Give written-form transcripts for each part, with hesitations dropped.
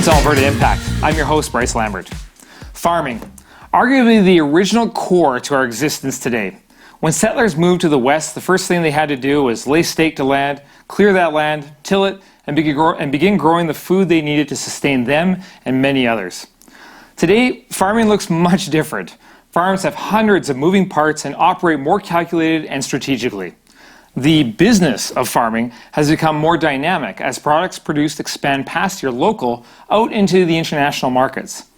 to Alberta Impact. I'm your host, Bryce Lambert. Farming, arguably the original core to our existence today. When settlers moved to the west, the first thing they had to do was lay stake to land, clear that land, till it, and begin growing the food they needed to sustain them and many others. Today, farming looks much different. Farms have hundreds of moving parts and operate more calculated and strategically. The business of farming has become more dynamic as products produced expand past your local out into the international markets.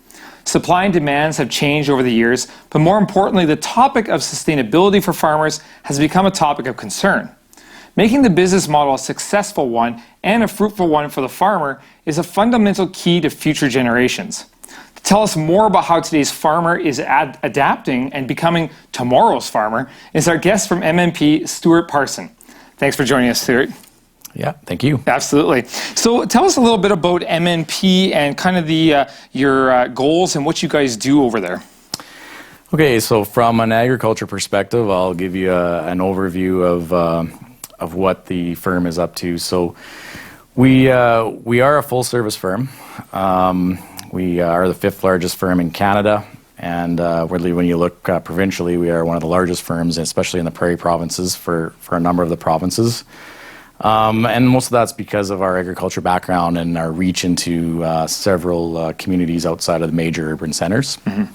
Supply and demands have changed over the years, but more importantly, the topic of sustainability for farmers has become a topic of concern. Making the business model a successful one and a fruitful one for the farmer is a fundamental key to future generations. To tell us more about how today's farmer is adapting and becoming tomorrow's farmer is our guest from MNP, Stuart Person. Thanks for joining us, Stuart. Yeah, thank you. Absolutely. So tell us a little bit about MNP and kind of your goals and what you guys do over there. Okay, so from an agriculture perspective, I'll give you an overview of what the firm is up to. So we are a full-service firm. We are the fifth largest firm in Canada, and really when you look provincially, we are one of the largest firms, especially in the prairie provinces for a number of the provinces. And most of that's because of our agriculture background and our reach into several communities outside of the major urban centers. Mm-hmm.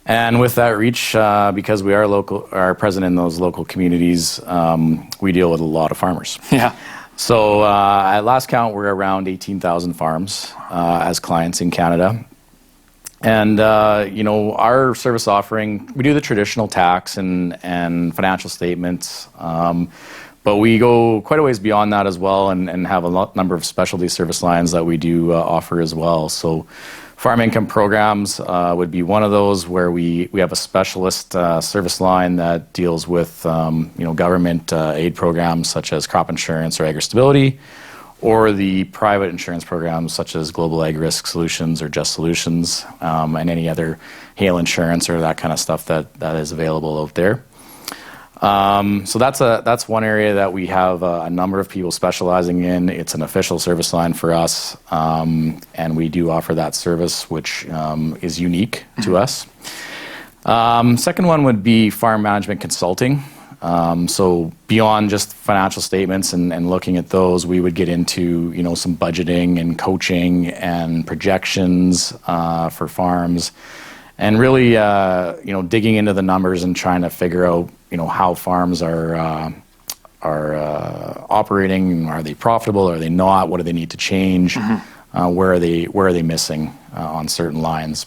And with that reach, because we are present in those local communities, we deal with a lot of farmers. Yeah. So at last count, we're around 18,000 farms as clients in Canada. And, our service offering, we do the traditional tax and financial statements, but we go quite a ways beyond that as well and have a number of specialty service lines that we do offer as well. So farm income programs would be one of those where we have a specialist service line that deals with government aid programs such as crop insurance or agri-stability, or the private insurance programs such as Global Ag Risk Solutions or Just Solutions, and any other hail insurance or that kind of stuff that is available out there. So that's one area that we have a number of people specializing in. It's an official service line for us, and we do offer that service, which is unique to us. Second one would be farm management consulting. So beyond just financial statements and looking at those, we would get into some budgeting and coaching and projections for farms, and really digging into the numbers and trying to figure out how farms are operating. Are they profitable? Are they not? What do they need to change? Mm-hmm. Where are they missing on certain lines?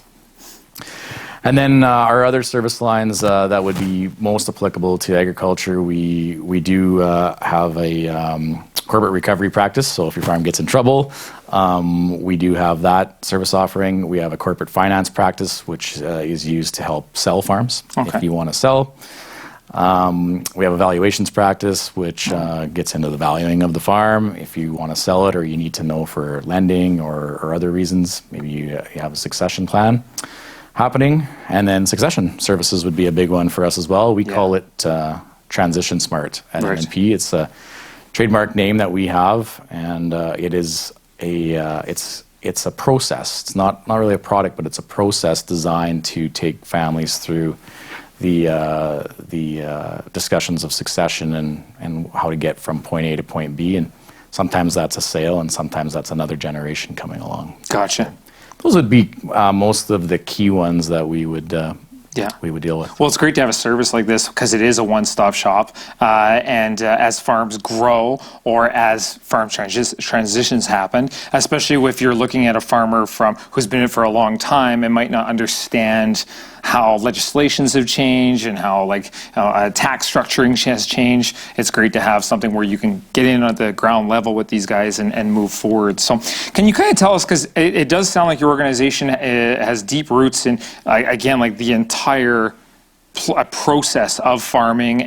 And then our other service lines that would be most applicable to agriculture, we do have a corporate recovery practice. So if your farm gets in trouble, we do have that service offering. We have a corporate finance practice, which is used to help sell farms. Okay. If you want to sell. We have a valuations practice, which gets into the valuing of the farm. If you want to sell it or you need to know for lending or other reasons, maybe you have a succession plan happening. And then succession services would be a big one for us as well. We call it Transition Smart at MNP. It's a trademark name that we have, and it is it's a process. It's not really a product, but it's a process designed to take families through the discussions of succession and how to get from point A to point B. And sometimes that's a sale, and sometimes that's another generation coming along. Gotcha. Those would be most of the key ones that we would deal with. Well, it's great to have a service like this because it is a one-stop shop. And as farms grow or as farm transitions happen, especially if you're looking at a farmer who's been in it for a long time and might not understand how legislations have changed and how tax structuring has changed, it's great to have something where you can get in at the ground level with these guys and move forward. So can you kind of tell us, because it does sound like your organization has deep roots in, again, like the entire process of farming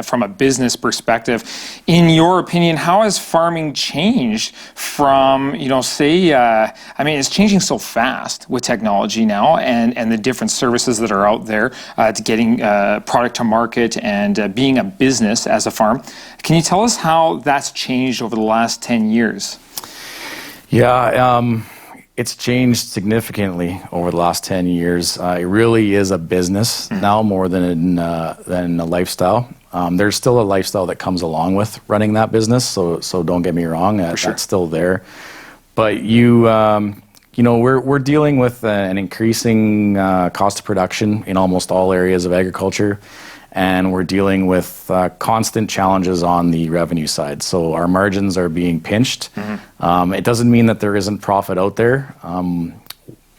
from a business perspective. In your opinion, how has farming changed from, it's changing so fast with technology now and the different services that are out there to getting product to market and being a business as a farm. Can you tell us how that's changed over the last 10 years? Yeah, it's changed significantly over the last 10 years. It really is a business now more than a lifestyle. There's still a lifestyle that comes along with running that business, so don't get me wrong, that's still there. But we're dealing with an increasing cost of production in almost all areas of agriculture, and we're dealing with constant challenges on the revenue side. So our margins are being pinched. It doesn't mean that there isn't profit out there.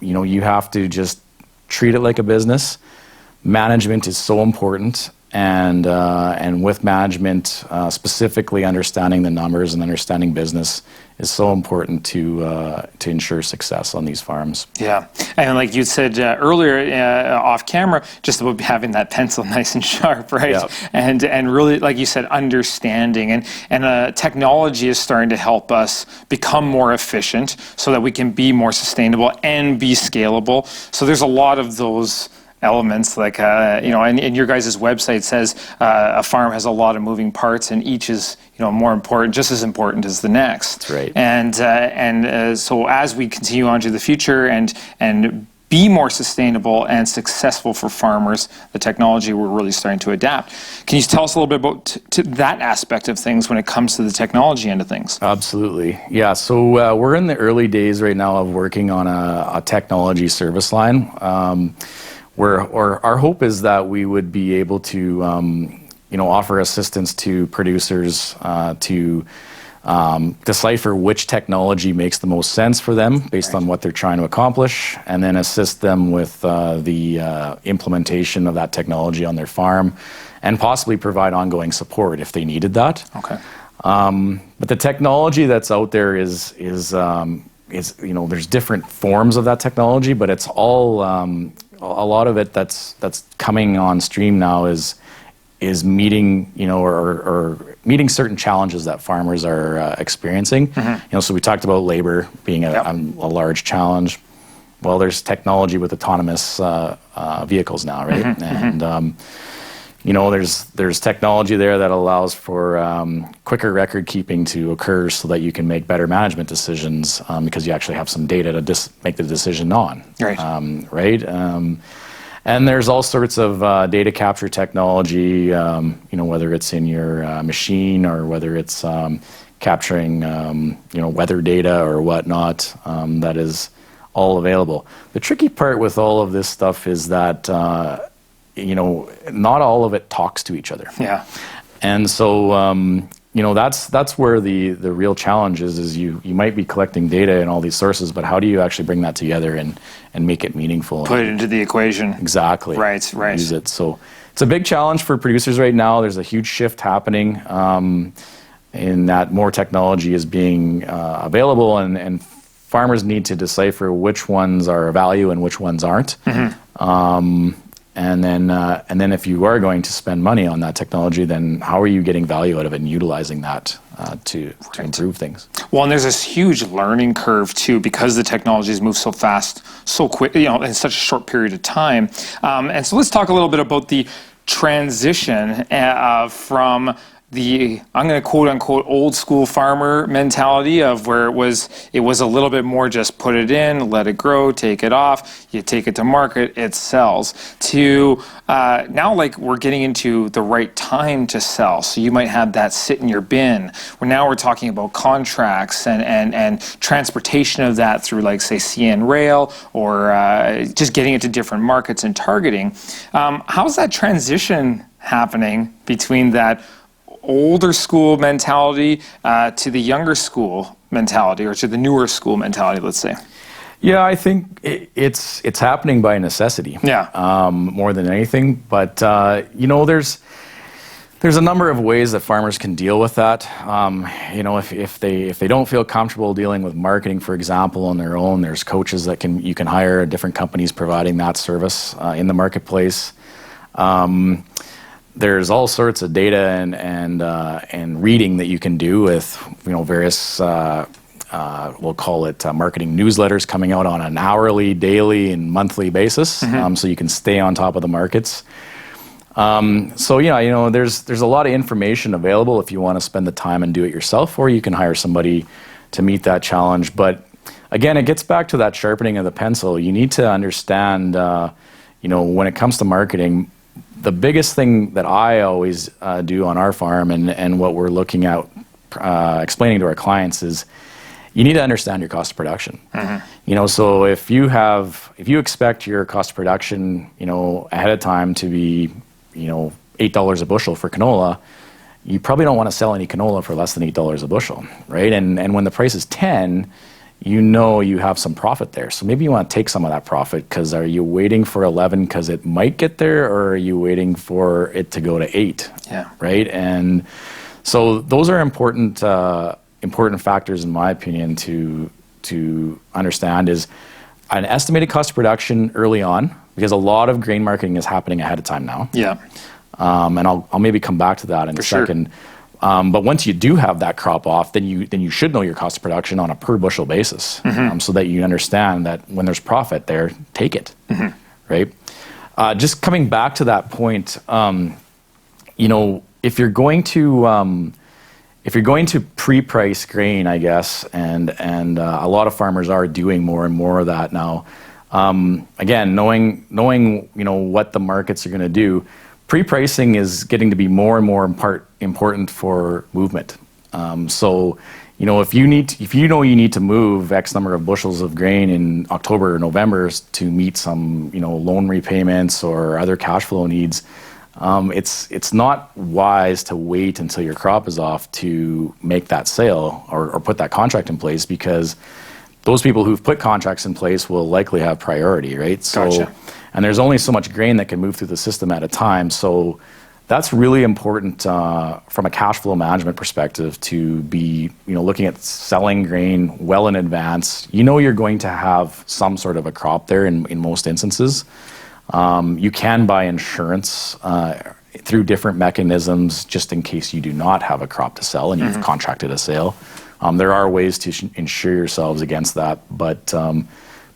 You have to just treat it like a business. Management is so important. And with management, specifically understanding the numbers and understanding business is so important to ensure success on these farms. Yeah, and like you said earlier off camera, just about having that pencil nice and sharp, right? Yeah. And really, like you said, understanding and technology is starting to help us become more efficient so that we can be more sustainable and be scalable. So there's a lot of those elements, like and your guys' website says a farm has a lot of moving parts, and each is more important, just as important as the next. That's right. And so as we continue on to the future and be more sustainable and successful for farmers, the technology we're really starting to adapt. Can you tell us a little bit about to that aspect of things when it comes to the technology end of things? Absolutely. Yeah, so we're in the early days right now of working on a technology service line. Where our hope is that we would be able to, offer assistance to producers to decipher which technology makes the most sense for them based on what they're trying to accomplish, and then assist them with the implementation of that technology on their farm, and possibly provide ongoing support if they needed that. Okay. But the technology that's out there is there's different forms of that technology, but it's all a lot of it that's coming on stream now is meeting or meeting certain challenges that farmers are experiencing. So we talked about labor being a large challenge. Well, there's technology with autonomous vehicles now, right? And there's technology there that allows for quicker record keeping to occur so that you can make better management decisions because you actually have some data to make the decision on. Right. And there's all sorts of data capture technology, whether it's in your machine or whether it's capturing, weather data or whatnot, that is all available. The tricky part with all of this stuff is that not all of it talks to each other. Yeah. And so, that's where the real challenge is you might be collecting data and all these sources, but how do you actually bring that together and make it meaningful? Put it into the equation. Exactly. Right. Use it. So it's a big challenge for producers right now. There's a huge shift happening in that more technology is being available, and farmers need to decipher which ones are of value and which ones aren't. And then if you are going to spend money on that technology, then how are you getting value out of it and utilizing that to improve things? Well, and there's this huge learning curve too, because the technologies move so fast, so quick, in such a short period of time. And so let's talk a little bit about the transition from the, I'm going to quote unquote, old school farmer mentality of where it was a little bit more just put it in, let it grow, take it off, you take it to market, it sells, to now like we're getting into the right time to sell. So you might have that sit in your bin, where now we're talking about contracts and transportation of that through like say CN Rail or just getting it to different markets and targeting. How's that transition happening between that older school mentality to the younger school mentality, or to the newer school mentality, let's say? Yeah, I think it's happening by necessity. Yeah. More than anything, but there's a number of ways that farmers can deal with that. If they don't feel comfortable dealing with marketing, for example, on their own, there's coaches that you can hire, different companies providing that service in the marketplace. There's all sorts of data and reading that you can do with various we'll call it marketing newsletters coming out on an hourly, daily, and monthly basis, so you can stay on top of the markets. There's a lot of information available if you want to spend the time and do it yourself, or you can hire somebody to meet that challenge. But again, it gets back to that sharpening of the pencil. You need to understand, when it comes to marketing, the biggest thing that I always do on our farm and what we're looking at explaining to our clients is you need to understand your cost of production. So if you expect your cost of production, ahead of time to be, $8 a bushel for canola, you probably don't want to sell any canola for less than $8 a bushel, right? And when the price is 10, you have some profit there. So maybe you want to take some of that profit, because are you waiting for 11 because it might get there, or are you waiting for it to go to 8? Yeah. Right? And so those are important factors, in my opinion, to understand, is an estimated cost of production early on, because a lot of grain marketing is happening ahead of time now. Yeah. And I'll maybe come back to that in a second. But once you do have that crop off, then you should know your cost of production on a per bushel basis, so that you understand that when there's profit there, take it, right? Just coming back to that point, if you're going to pre-price grain, I guess, and a lot of farmers are doing more and more of that now. Again, knowing what the markets are going to do, pre-pricing is getting to be more and more important for movement. So, if you need to move X number of bushels of grain in October or November to meet some, loan repayments or other cash flow needs, it's not wise to wait until your crop is off to make that sale or put that contract in place, because those people who've put contracts in place will likely have priority, right? So, Gotcha. And there's only so much grain that can move through the system at a time. So that's really important from a cash flow management perspective, to be looking at selling grain well in advance. You're going to have some sort of a crop there in most instances. You can buy insurance through different mechanisms just in case you do not have a crop to sell and you've contracted a sale. There are ways to insure yourselves against that, but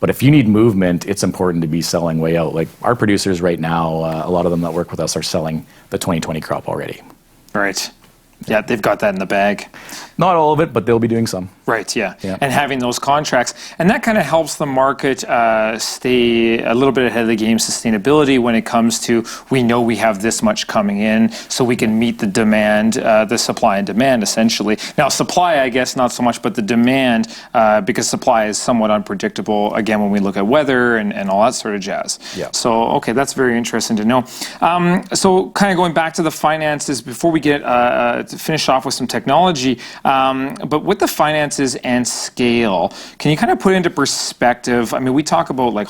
if you need movement, it's important to be selling way out. Like our producers right now, a lot of them that work with us are selling the 2020 crop already. Right. Yeah, they've got that in the bag. Not all of it, but they'll be doing some. Right, yeah. And having those contracts. And that kind of helps the market stay a little bit ahead of the game, sustainability, when it comes to, we know we have this much coming in, so we can meet the demand, the supply and demand, essentially. Now, supply, I guess, not so much, but the demand, because supply is somewhat unpredictable, again, when we look at weather and all that sort of jazz. Yeah. So, okay, that's very interesting to know. So, kind of going back to the finances, before we get to finish off with some technology, but with the finances and scale, can you kind of put into perspective? I mean, we talk about like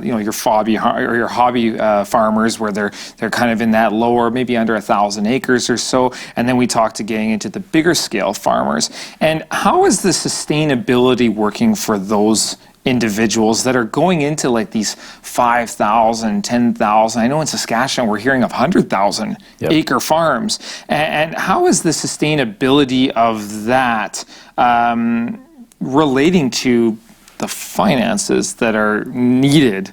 your hobby farmers, where they're kind of in that lower, maybe under 1,000 acres or so, and then we talk to getting into the bigger scale farmers. And how is the sustainability working for those individuals that are going into like these 5,000, 10,000? I know in Saskatchewan we're hearing of 100,000 acre farms. And how is the sustainability of that relating to the finances that are needed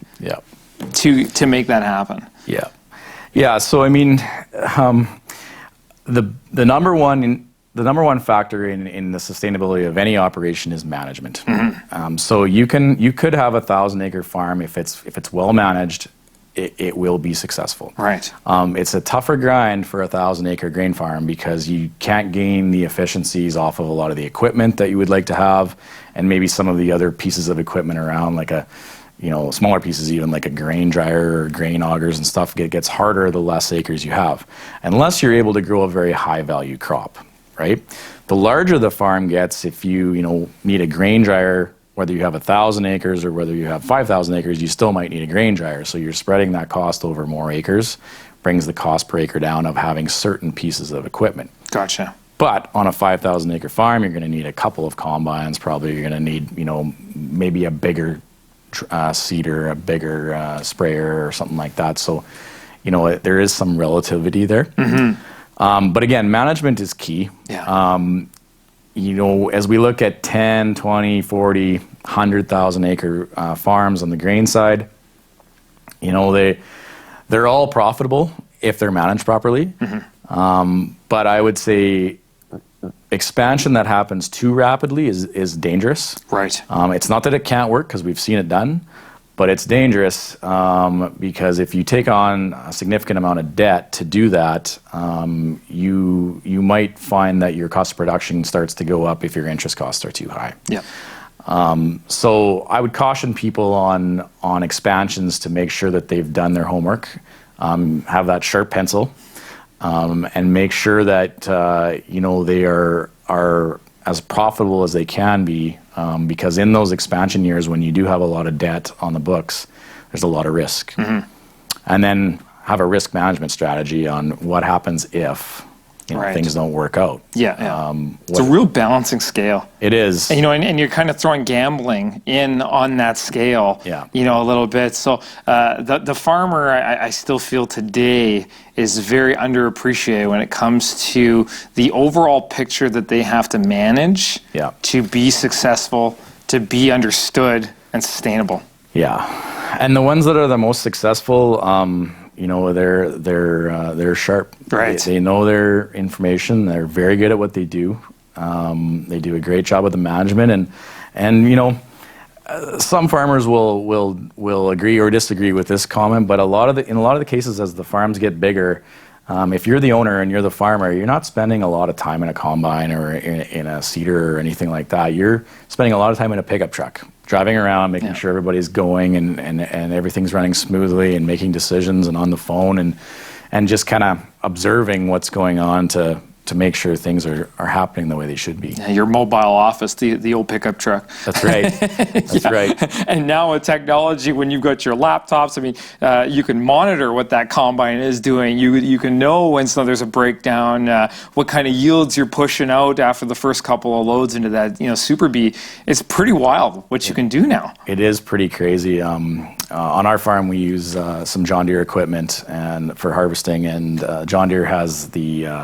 to make that happen? Yeah. So I mean, the number one factor in the sustainability of any operation is management. So you could have 1,000 acre farm, if it's well managed, it will be successful. Right. It's a tougher grind for 1,000 acre grain farm, because you can't gain the efficiencies off of a lot of the equipment that you would like to have, and maybe some of the other pieces of equipment around, like smaller pieces, even like a grain dryer or grain augers and stuff. It gets harder the less acres you have, unless you're able to grow a very high value crop. Right? The larger the farm gets, if you need a grain dryer, whether you have 1,000 acres or whether you have 5,000 acres, you still might need a grain dryer. So you're spreading that cost over more acres, brings the cost per acre down of having certain pieces of equipment. Gotcha. But on a 5,000 acre farm, you're going to need a couple of combines. Probably you're going to need, maybe a bigger seeder, a bigger sprayer or something like that. So, there is some relativity there. But again, management is key. Yeah. As we look at 10, 20, 40, 100,000 acre farms on the grain side, they're all profitable if they're managed properly. But I would say expansion that happens too rapidly is dangerous. Right. It's not that it can't work, because we've seen it done, but it's dangerous because if you take on a significant amount of debt to do that, you might find that your cost of production starts to go up if your interest costs are too high. Yeah. So I would caution people on expansions to make sure that they've done their homework, have that sharp pencil, and make sure that they are as profitable as they can be, because in those expansion years, when you do have a lot of debt on the books, there's a lot of risk. Mm-hmm. And then have a risk management strategy on what happens if things don't work out. Yeah. It's a real balancing scale. It is. And, and you're kind of throwing gambling in on that scale, a little bit. So the farmer, I still feel today, is very underappreciated when it comes to the overall picture that they have to manage to be successful, to be understood and sustainable. Yeah. And the ones that are the most successful, they're sharp. Right. They know their information. They're very good at what they do. They do a great job with the management, and some farmers will agree or disagree with this comment, but in a lot of the cases, as the farms get bigger, if you're the owner and you're the farmer, you're not spending a lot of time in a combine or in a seeder or anything like that. You're spending a lot of time in a pickup truck, driving around, making sure everybody's going and everything's running smoothly, and making decisions and on the phone and just kind of observing what's going on to make sure things are happening the way they should be. Yeah, your mobile office, the old pickup truck. That's right. That's right. And now with technology, when you've got your laptops, you can monitor what that combine is doing. You can know when there's a breakdown, what kind of yields you're pushing out after the first couple of loads into that Super Bee. It's pretty wild what you can do now. It is pretty crazy. On our farm, we use some John Deere equipment and for harvesting, and John Deere has the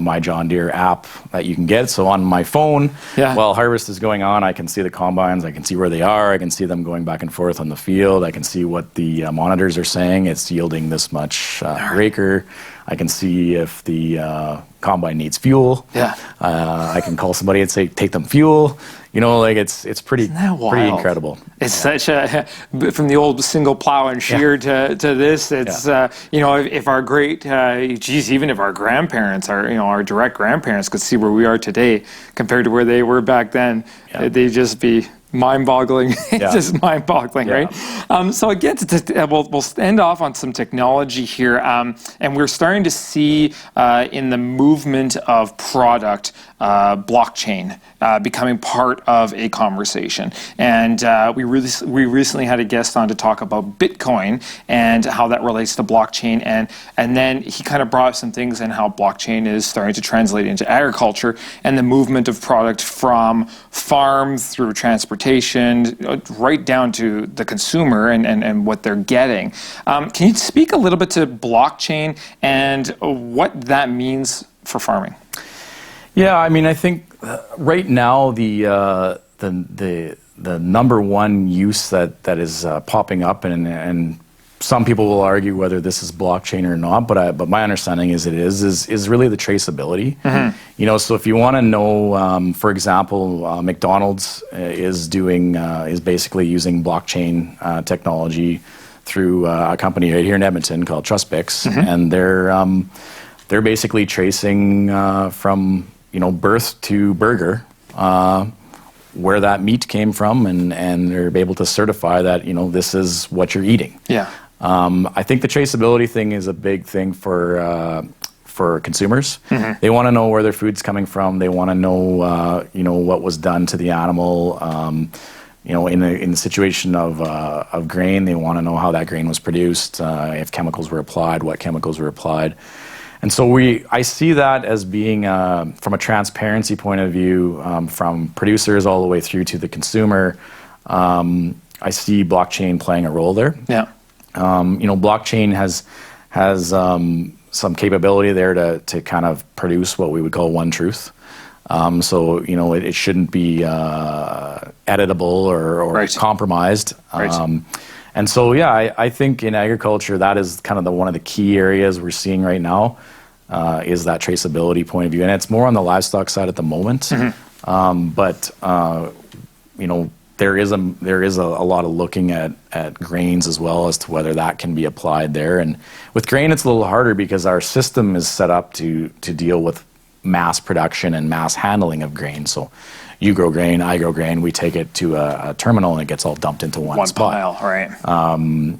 My John Deere app that you can get. So on my phone, while harvest is going on, I can see the combines, I can see where they are, I can see them going back and forth on the field, I can see what the monitors are saying, it's yielding this much per acre. I can see if the combine needs fuel. I can call somebody and say, take them fuel. It's pretty incredible. It's such a, from the old single plow and shear to this, it's, if our even if our grandparents, our direct grandparents could see where we are today compared to where they were back then, they'd just be mind-boggling. It's just mind-boggling, right? So again, we'll end off on some technology here, and we're starting to see in the movement of product blockchain becoming part of a conversation. And we recently had a guest on to talk about Bitcoin and how that relates to blockchain, and then he kind of brought up some things and how blockchain is starting to translate into agriculture and the movement of product from farm through transportation right down to the consumer and what they're getting. Can you speak a little bit to blockchain and what that means for farming? Yeah, I think right now the number one use that is popping up, and some people will argue whether this is blockchain or not, but my understanding is it is really the traceability. Mm-hmm. So if you want to know, for example, McDonald's is basically using blockchain technology through a company right here in Edmonton called Truspix, and they're basically tracing from birth to burger where that meat came from, and they're able to certify that this is what you're eating. Yeah. I think the traceability thing is a big thing for consumers. Mm-hmm. They want to know where their food's coming from. They want to know what was done to the animal. In the situation of grain, they want to know how that grain was produced, if chemicals were applied, what chemicals were applied. And so I see that as being, from a transparency point of view, from producers all the way through to the consumer, I see blockchain playing a role there. Yeah. Blockchain has some capability there to kind of produce what we would call one truth. So it shouldn't be editable or compromised. Right. And so I think in agriculture that is kind of one of the key areas we're seeing right now. is that traceability point of view, and it's more on the livestock side at the moment. But you know, there is a lot of looking at grains as well as to whether that can be applied there. And with grain, it's a little harder because our system is set up to deal with mass production and mass handling of grain. So you grow grain, I grow grain, we take it to a terminal and it gets all dumped into one spot. Pile, right.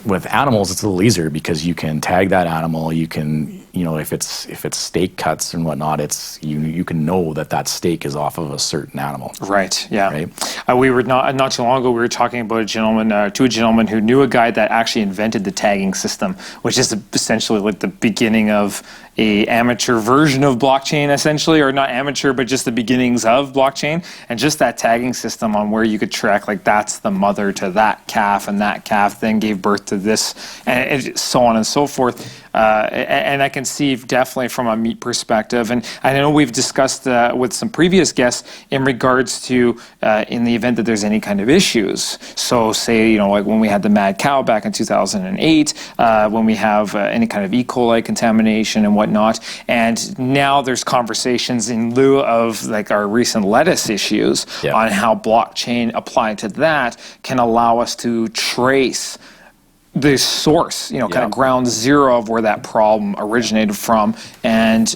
With animals, it's a little easier because you can tag that animal. You can, you know, if it's steak cuts and whatnot, it's you can know that steak is off of a certain animal. Right. Yeah. Right. We were not too long ago. We were talking about a gentleman who knew a guy that actually invented the tagging system, which is essentially like the beginning of a amateur version of blockchain, essentially, or not amateur, but just the beginnings of blockchain, and just that tagging system on where you could track, like, that's the mother to that calf, and that calf then gave birth to this, and so on and so forth. And I can see definitely from a meat perspective, and I know we've discussed with some previous guests in regards to in the event that there's any kind of issues. So say, you know, like when we had the mad cow back in 2008, when we have any kind of E. coli contamination and whatnot, and now there's conversations in lieu of like our recent lettuce issues on how blockchain applied to that can allow us to trace the source, you know, kind of ground zero of where that problem originated from, and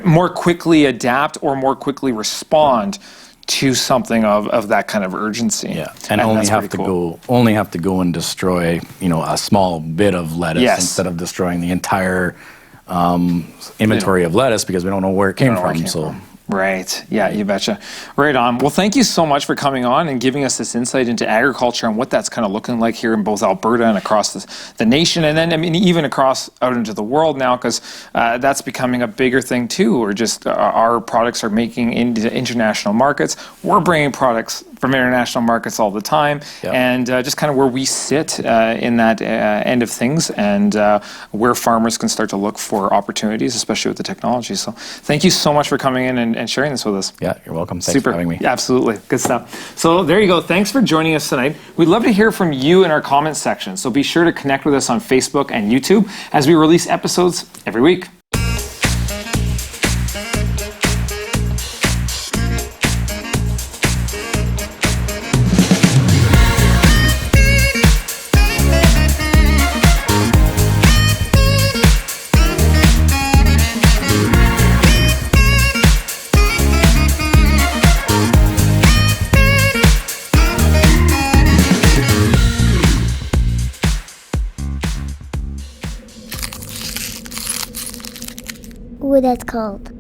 more quickly adapt or more quickly respond to something of that kind of urgency. Yeah, and only have to go and destroy, you know, a small bit of lettuce instead of destroying the entire inventory of lettuce because we don't know where it came from. Right. Yeah, you betcha. Right on. Well, thank you so much for coming on and giving us this insight into agriculture and what that's kind of looking like here in both Alberta and across the nation. And then, I mean, even across out into the world now, because that's becoming a bigger thing too. Or just our products are making into international markets. We're bringing products from international markets all the time. And just kind of where we sit in that end of things, and where farmers can start to look for opportunities, especially with the technology. So thank you so much for coming in and sharing this with us. Yeah, you're welcome. Thanks for having me. Yeah, absolutely. Good stuff. So there you go. Thanks for joining us tonight. We'd love to hear from you in our comments section. So be sure to connect with us on Facebook and YouTube as we release episodes every week. What that's called.